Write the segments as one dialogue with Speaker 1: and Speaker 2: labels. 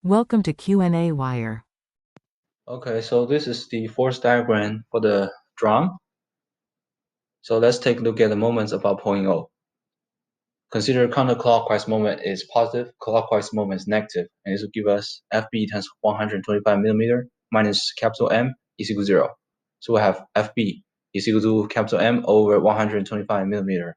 Speaker 1: Welcome to qnawire.
Speaker 2: Okay, so this is the force diagram for the drum. So let's take a look at the moments about point O. Consider counterclockwise moment is positive, clockwise moment is negative, and this will give us FB times 125 millimeter minus capital M is equal to 0. So we have FB is equal to capital M over 125 millimeter.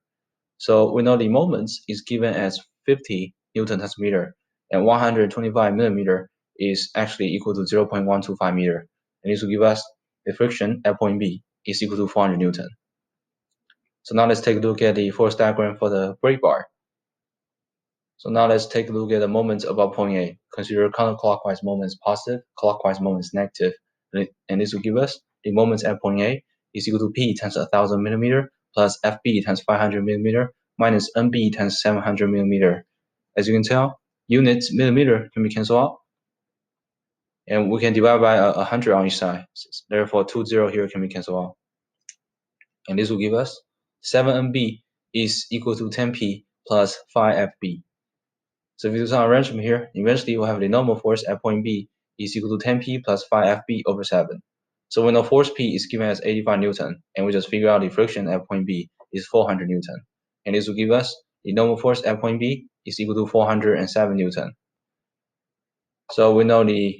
Speaker 2: So we know the moments is given as 50 Newton per meter, and 125 millimeter is actually equal to 0.125 meter. And this will give us the friction at point B is equal to 400 Newton. So now let's take a look at the force diagram for the brake bar. So now let's take a look at the moments about point A. Consider counterclockwise moment is positive, clockwise moment is negative, and this will give us the moments at point A is equal to P times 1000 millimeter plus FB times 500 millimeter minus NB times 700 millimeter. As you can tell, units millimeter can be cancelled out, and we can divide by 100 on each side. Therefore, 20 here can be cancelled out, and this will give us 7NB is equal to 10P plus 5FB. So if you do some arrangement here, eventually we'll have the normal force at point B is equal to 10P plus 5FB over 7. So we know force P is given as 85 Newton, and we just figure out the friction at point B is 400 Newton. And this will give us the normal force at point B is equal to 407 Newton. So we know the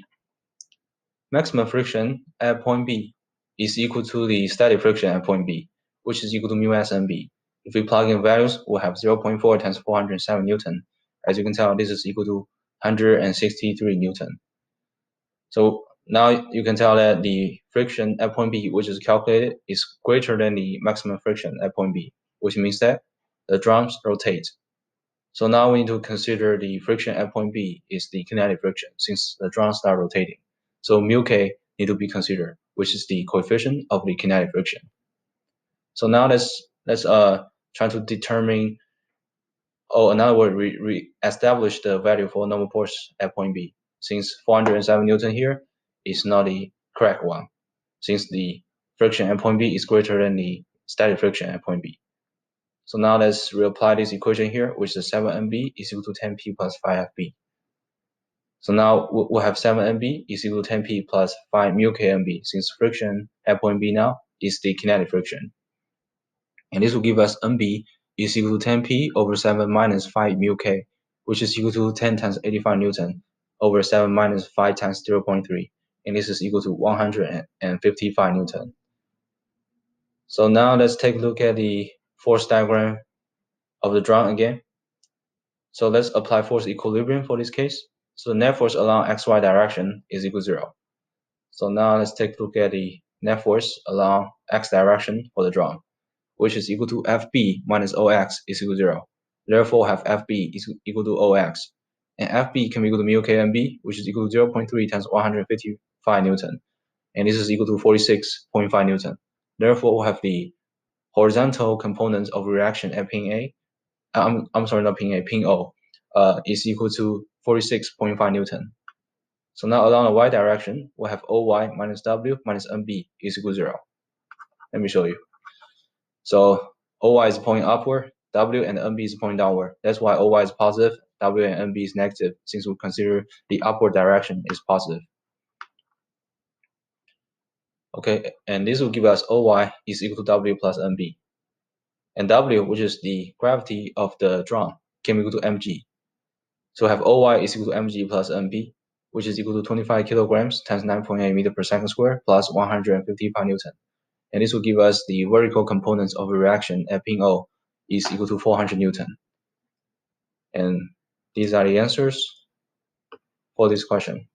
Speaker 2: maximum friction at point B is equal to the static friction at point B, which is equal to mu s NB. If we plug in values, we'll have 0.4 times 407 Newton. As you can tell, this is equal to 163 Newton. So now you can tell that the friction at point B, which is calculated, is greater than the maximum friction at point B, which means that the drums rotate. So now we need to consider the friction at point B is the kinetic friction, since the drums start rotating. So mu k need to be considered, which is the coefficient of the kinetic friction. So now let's try to determine. In other words, we establish the value for normal force at point B, since 407 Newton here is not the correct one, since the friction at point B is greater than the static friction at point B. So now let's reapply this equation here, which is 7NB is equal to 10P plus 5FB. So now we'll have 7NB is equal to 10P plus 5 mu KNB, since friction at point B now is the kinetic friction. And this will give us NB is equal to 10P over 7 minus 5 mu K, which is equal to 10 times 85 Newton over 7 minus 5 times 0.3. And this is equal to 155 Newton. So now let's take a look at the force diagram of the drum again. So let's apply force equilibrium for this case. So the net force along xy direction is equal to 0. So now let's take a look at the net force along x direction for the drum, which is equal to FB minus OX is equal to 0. Therefore, have FB is equal to OX. And FB can be equal to mu KNB, which is equal to 0.3 times 155 Newton. And this is equal to 46.5 Newton. Therefore, we'll have the horizontal components of reaction at pin A. I'm sorry, not pin A, pin O, is equal to 46.5 Newton. So now along the y direction, we'll have OY minus W minus NB is equal to 0. Let me show you. So OY is pointing upward, W and NB is pointing downward. That's why OY is positive, W and NB is negative, since we consider the upward direction is positive. Okay, and this will give us OY is equal to W plus NB. And W, which is the gravity of the drum, can be equal to mg. So we have OY is equal to mg plus NB, which is equal to 25 kilograms times 9.8 meter per second square plus 155 Newton. And this will give us the vertical components of a reaction at pin O is equal to 400 Newton. And these are the answers for this question.